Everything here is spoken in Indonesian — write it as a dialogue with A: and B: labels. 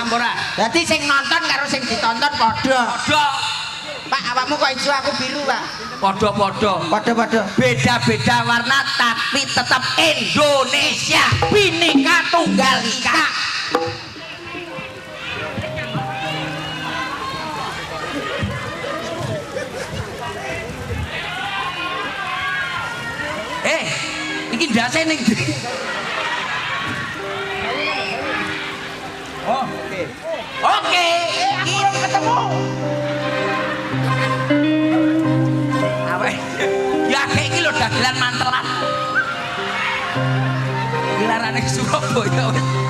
A: Ampura.
B: Dadi sing nonton karo sing ditonton padha.
A: Padha.
B: Pak, awakmu kok ijo aku biru, Pak.
A: Padha-padha.
B: Padha-padha.
A: Beda-beda warna tapi tetap Indonesia. Bhinneka Tunggal Ika. Iki ndase ning. Oh, oke. Oke,
B: Iki ketemu.
A: Awe. Ya kayak iki lho dagelan mantelan. Dilarane Surabaya wis.